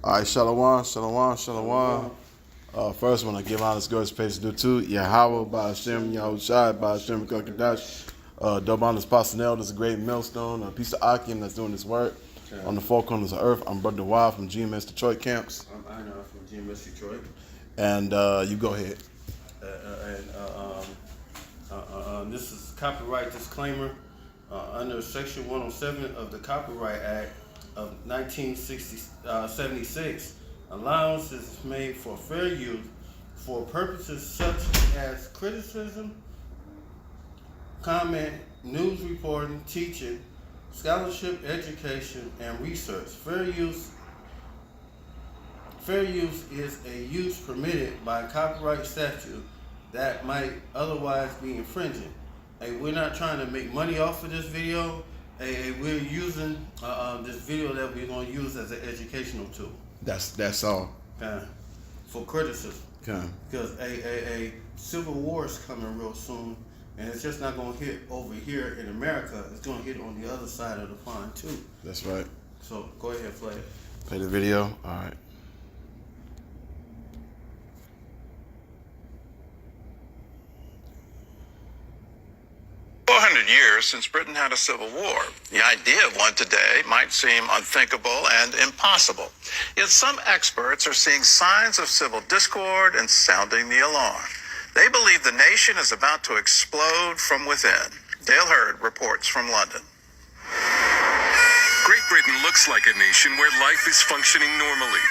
All right, Shalom, Shalom, Shalom. First, I want to give honest goes praise due to Yahweh, by Hashem, Yahushai, by Hashem, Kakadash. Double honors Pasanel, this is a great millstone, a piece of Akim that's doing this work on the four corners of earth. I'm Brother Wild from GMS Detroit Camps. I'm Einar from GMS Detroit. And you go ahead. This is copyright disclaimer under Section 107 of the Copyright Act of 1976. Allowance is made for fair use for purposes such as criticism, comment, news reporting, teaching, scholarship, education, and research. Fair use is a use permitted by copyright statute that might otherwise be infringing. We're not trying to make money off of this video. We're using this video that we're going to use as an educational tool. That's all. For criticism. Okay. Because a civil war is coming real soon, and it's just not going to hit over here in America. It's going to hit on the other side of the pond too. That's right. So go ahead, play it. Play the video. All right. 400 years since Britain had a civil war. The idea of one today might seem unthinkable and impossible. Yet some experts are seeing signs of civil discord and sounding the alarm. They believe the nation is about to explode from within. Dale Hurd reports from London. Great Britain looks like a nation where life is functioning normally.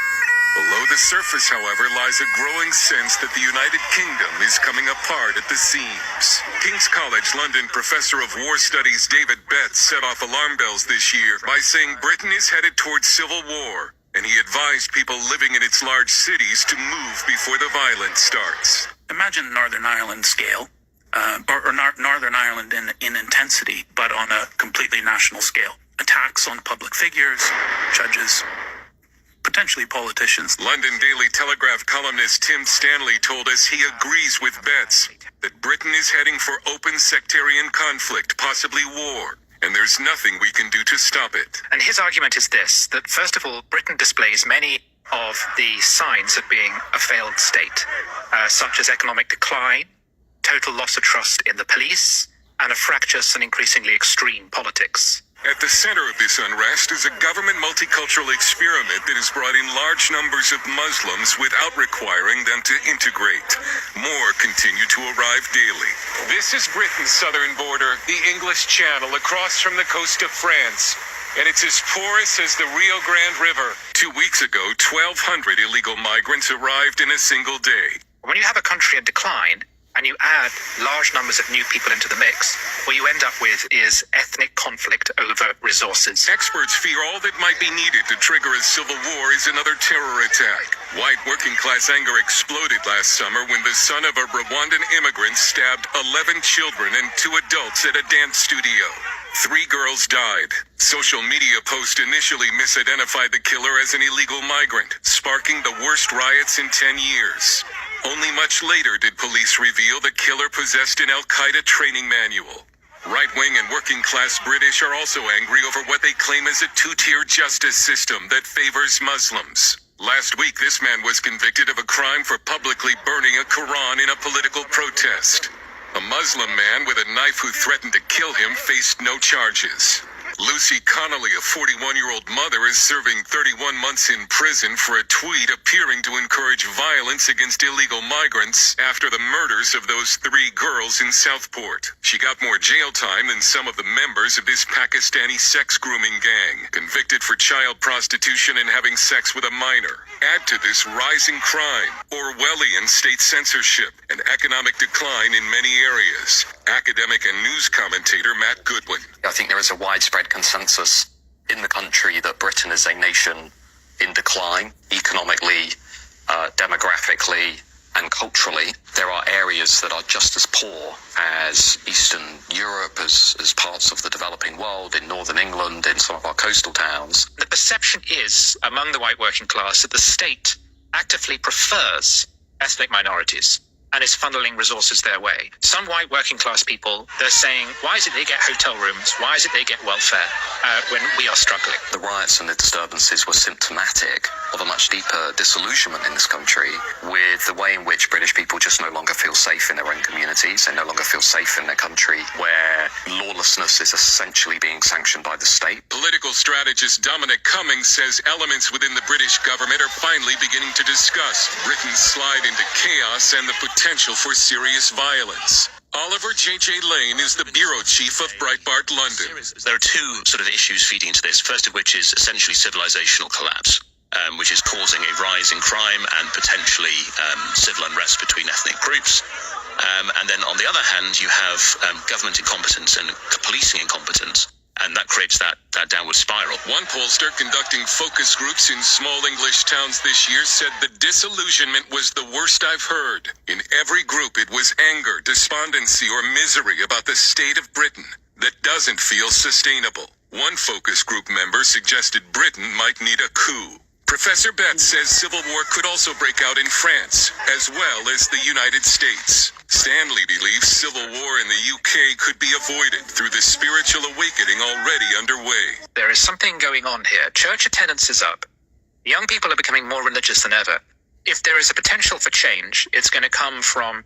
Below the surface, however, lies a growing sense that the United Kingdom is coming apart at the seams. King's College London professor of war studies David Betts set off alarm bells this year by saying Britain is headed towards civil war, and he advised people living in its large cities to move before the violence starts. Imagine Northern Ireland scale, or Northern Ireland in intensity, but on a completely national scale. Attacks on public figures, judges, potentially politicians. London Daily Telegraph columnist Tim Stanley told us he agrees with Betts that Britain is heading for open sectarian conflict, possibly war, and there's nothing we can do to stop it. And his argument is this, that first of all, Britain displays many of the signs of being a failed state, such as economic decline, total loss of trust in the police, and a fractious and increasingly extreme politics. At the center of this unrest is a government multicultural experiment that has brought in large numbers of Muslims without requiring them to integrate. More continue to arrive daily. This is Britain's southern border, the English Channel, across from the coast of France. And it's as porous as the Rio Grande River. 2 weeks ago, 1,200 illegal migrants arrived in a single day. When you have a country in decline, and you add large numbers of new people into the mix, what you end up with is ethnic conflict over resources. Experts fear all that might be needed to trigger a civil war is another terror attack. White working-class anger exploded last summer when the son of a Rwandan immigrant stabbed 11 children and 2 adults at a dance studio. 3 girls died. Social media posts initially misidentified the killer as an illegal migrant, sparking the worst riots in 10 years. Only much later did police reveal the killer possessed an Al-Qaeda training manual. Right-wing and working-class British are also angry over what they claim is a 2-tier justice system that favors Muslims. Last week, this man was convicted of a crime for publicly burning a Quran in a political protest. A Muslim man with a knife who threatened to kill him faced no charges. Lucy Connolly, a 41-year-old mother, is serving 31 months in prison for a tweet appearing to encourage violence against illegal migrants after the murders of those 3 girls in Southport. She got more jail time than some of the members of this Pakistani sex grooming gang, convicted for child prostitution and having sex with a minor. Add to this rising crime, Orwellian state censorship, and economic decline in many areas. Academic and news commentator Matt Goodwin. I think there is a widespread consensus in the country that Britain is a nation in decline, economically, demographically, and culturally. There are areas that are just as poor as Eastern Europe, as parts of the developing world, in Northern England, in some of our coastal towns. The perception is, among the white working class, that the state actively prefers ethnic minorities. and is funneling resources their way. Some white working class people, they're saying, why is it they get hotel rooms? Why is it they get welfare when we are struggling? The riots and the disturbances were symptomatic of a much deeper disillusionment in this country with the way in which British people just no longer feel safe in their own communities. They no longer feel safe in their country, where lawlessness is essentially being sanctioned by the state. Political strategist Dominic Cummings says elements within the British government are finally beginning to discuss Britain's slide into chaos and the potential for serious violence. Oliver J.J. Lane is the bureau chief of Breitbart London. There are two sort of issues feeding into this. First of which is essentially civilizational collapse, which is causing a rise in crime and potentially civil unrest between ethnic groups. And then on the other hand, you have government incompetence and policing incompetence. And that creates that downward spiral. One pollster conducting focus groups in small English towns this year said the disillusionment was the worst I've heard. In every group, it was anger, despondency, or misery about the state of Britain that doesn't feel sustainable. One focus group member suggested Britain might need a coup. Professor Betts says civil war could also break out in France, as well as the United States. Stanley believes civil war in the UK could be avoided through the spiritual awakening already underway. There is something going on here. Church attendance is up. Young people are becoming more religious than ever. If there is a potential for change, it's going to come from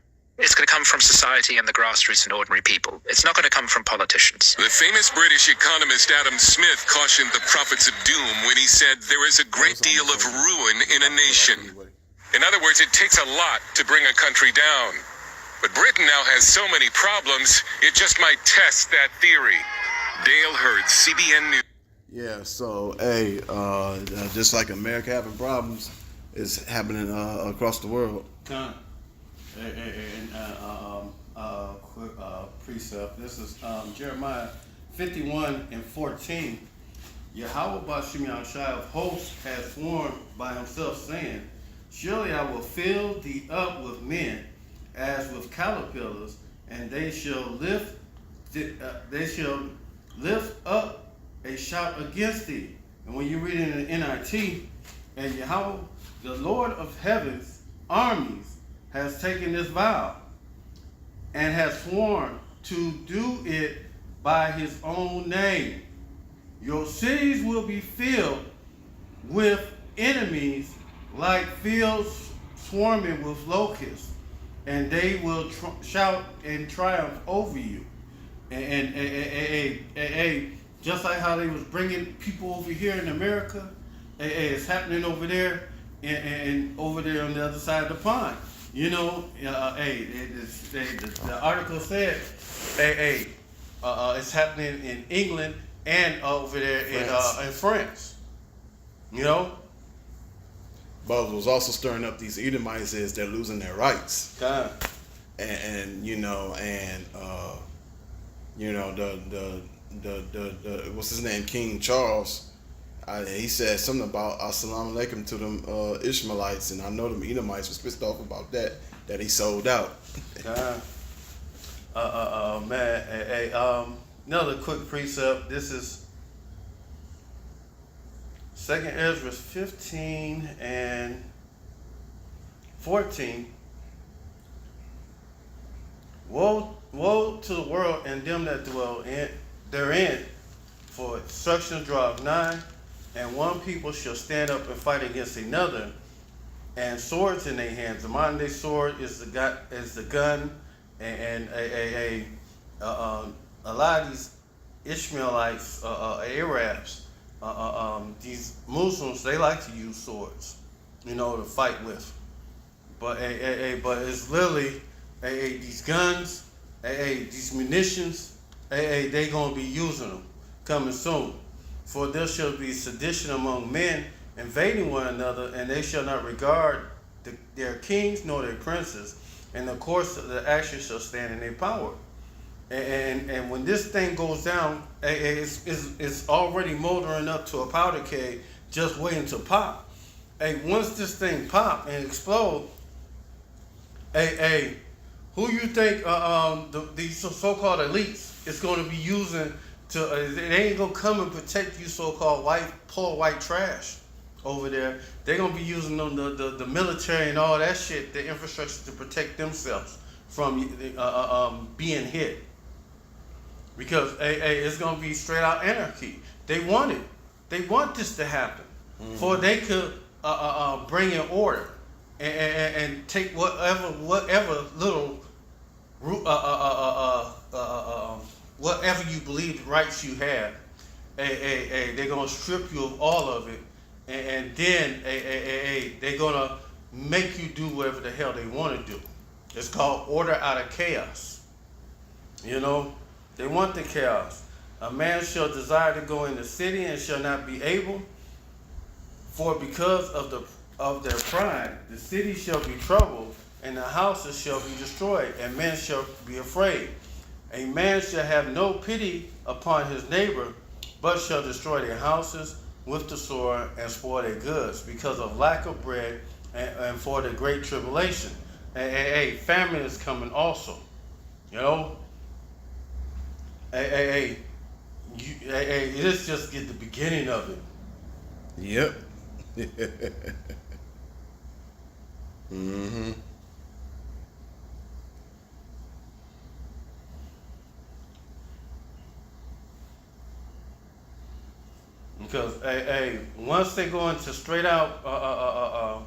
society and the grassroots and ordinary people. It's not going to come from politicians. The famous British economist Adam Smith cautioned the prophets of doom when he said there is a great deal of ruin in a nation. In other words, it takes a lot to bring a country down. But Britain now has so many problems, it just might test that theory. Dale Hurd, CBN News. Yeah, so hey, just like America having problems, is happening across the world. Quick precept. This is Jeremiah 51:14. Yahweh Bashim Yahushai of hosts has sworn by himself, saying, surely I will fill thee up with men as with caterpillars, and they shall lift up a shout against thee. And when you read it in the NIT, and Yahweh, the Lord of heaven's armies, has taken this vow and has sworn to do it by his own name. Your cities will be filled with enemies like fields swarming with locusts, and they will shout in triumph over you. And just like how they was bringing people over here in America, it's happening over there and over there on the other side of the pond. You know, the article said, it's happening in England and over there in France. You know? But what was also stirring up these Edomites is they're losing their rights. God. And the what's his name, King Charles, he said something about assalamu alaikum to them Ishmaelites, and I know them Edomites was pissed off about that he sold out. Another quick precept. This is 2nd Ezra 15:14. Woe to the world and them that dwell therein, for destruction draweth nigh, and one people shall stand up and fight against another, and swords in their hands. The modern day sword is the gun, and a lot of these Ishmaelites, Arabs, these Muslims, they like to use swords, to fight with. But it's literally these guns, these munitions, they gonna be using them coming soon. For there shall be sedition among men, invading one another, and they shall not regard their kings nor their princes, and the course of the action shall stand in their power. And when this thing goes down, it's already motoring up to a powder keg, just waiting to pop. Once this thing pop and explode, who you think these so-called elites is going to be using to? They ain't gonna come and protect you, so-called poor white trash, over there. They're gonna be using the military and all that shit, the infrastructure to protect themselves from being hit. Because it's gonna be straight out anarchy. They want it. They want this to happen, for they could bring in order and take whatever little whatever you believe rights you have. They're gonna strip you of all of it, and then they're gonna make you do whatever the hell they want to do. It's called order out of chaos. You know, they want the chaos. A man shall desire to go in the city and shall not be able, for because of their pride, the city shall be troubled, and the houses shall be destroyed, and men shall be afraid. A man shall have no pity upon his neighbor, but shall destroy their houses with the sword and spoil their goods, because of lack of bread and for the great tribulation. Famine is coming also. You know? Let's just get the beginning of it. Yep. Mm-hmm. Because once they go into straight out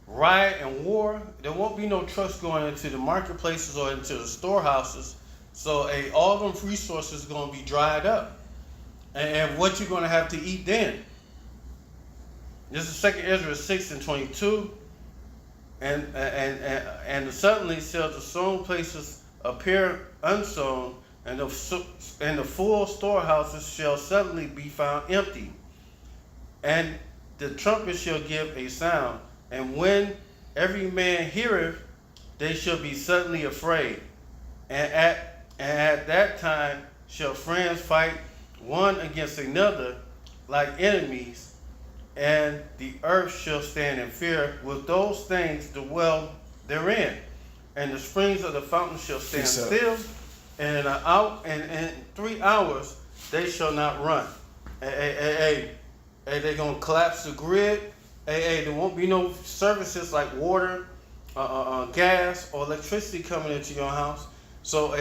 riot and war, there won't be no trucks going into the marketplaces or into the storehouses. So all them resources are going to be dried up. And what you're going to have to eat then? This is 2 Ezra 6:22. And suddenly shall the sown places appear unsown, and the full storehouses shall suddenly be found empty. And the trumpet shall give a sound, and when every man heareth, they shall be suddenly afraid. And at that time shall friends fight one against another like enemies, and the earth shall stand in fear. With those things the well therein, and the springs of the fountain shall stand still, and in 3 hours they shall not run. They're gonna collapse the grid. There won't be no services like water, gas, or electricity coming into your house. So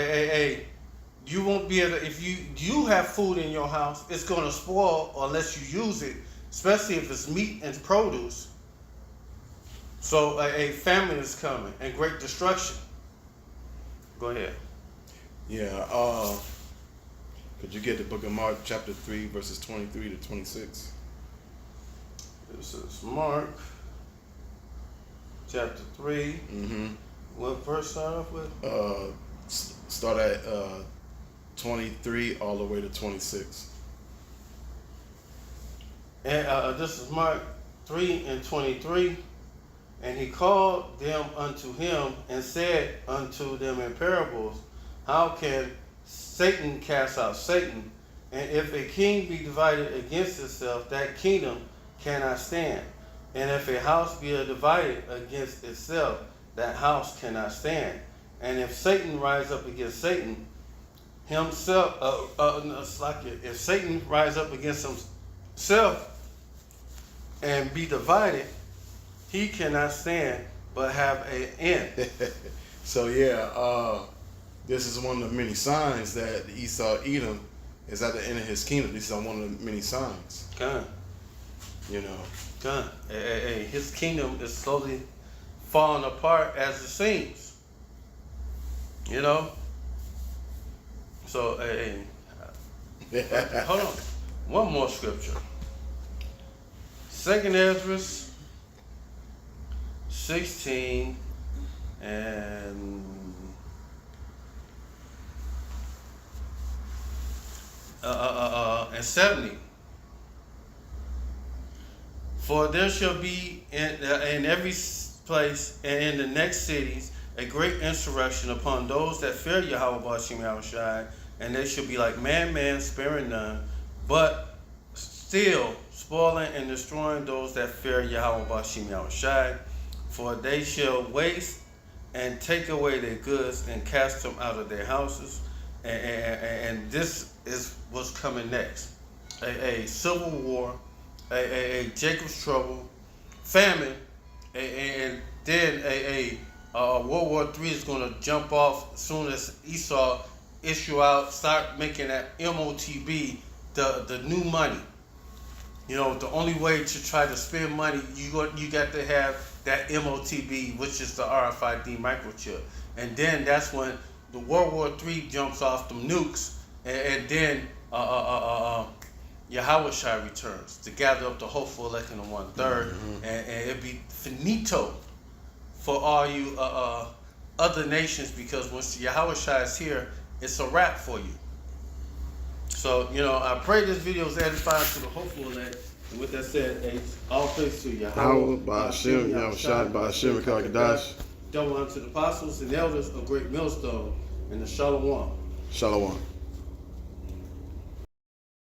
you won't be able to, if you have food in your house, it's gonna spoil unless you use it, especially if it's meat and produce. So a famine is coming and great destruction. Go ahead. Yeah. Could you get the book of Mark, chapter 3, verses 23 to 26? This is Mark, chapter 3. Mm-hmm. What verse start off with? Start at 23 all the way to 26. And this is Mark 3:23. And he called them unto him and said unto them in parables, how can Satan cast out Satan? And if a king be divided against itself, that kingdom cannot stand. And if a house be divided against itself, that house cannot stand. And if Satan rise up against Satan himself, if Satan rise up against himself and be divided, he cannot stand but have an end. So yeah, this is one of the many signs that Esau Edom is at the end of his kingdom. These are one of the many signs. God. You know. God. His kingdom is slowly falling apart as it seems. You know? So, hold on. One more scripture. 2 Ezra 16 and 70. For there shall be in every place and in the next cities a great insurrection upon those that fear Yahweh Ba'ashim Yahushai, and they shall be like man, sparing none, but still spoiling and destroying those that fear Yahweh Ba'ashim Yahushai. For they shall waste and take away their goods and cast them out of their houses. And this is what's coming next. A civil war, a Jacob's trouble, famine, and then World War III is going to jump off as soon as Esau start making that MOTB the new money. You know, the only way to try to spend money, you got to have that MOTB, which is the RFID microchip, and then that's when the World War III jumps off them nukes, and then Yahushua returns to gather up the hopeful elect in the 1/3, and it'll be finito for all you other nations, because once Yahushua is here, it's a wrap for you. So, you know, I pray this video is edifying to the hopeful elect. And with that said, all praise to Yahweh, Howell, by Hashem, Yahushua, by Hashem, Kakadash. double unto the apostles and elders of Great Millstone, and the Shalom. Shalom.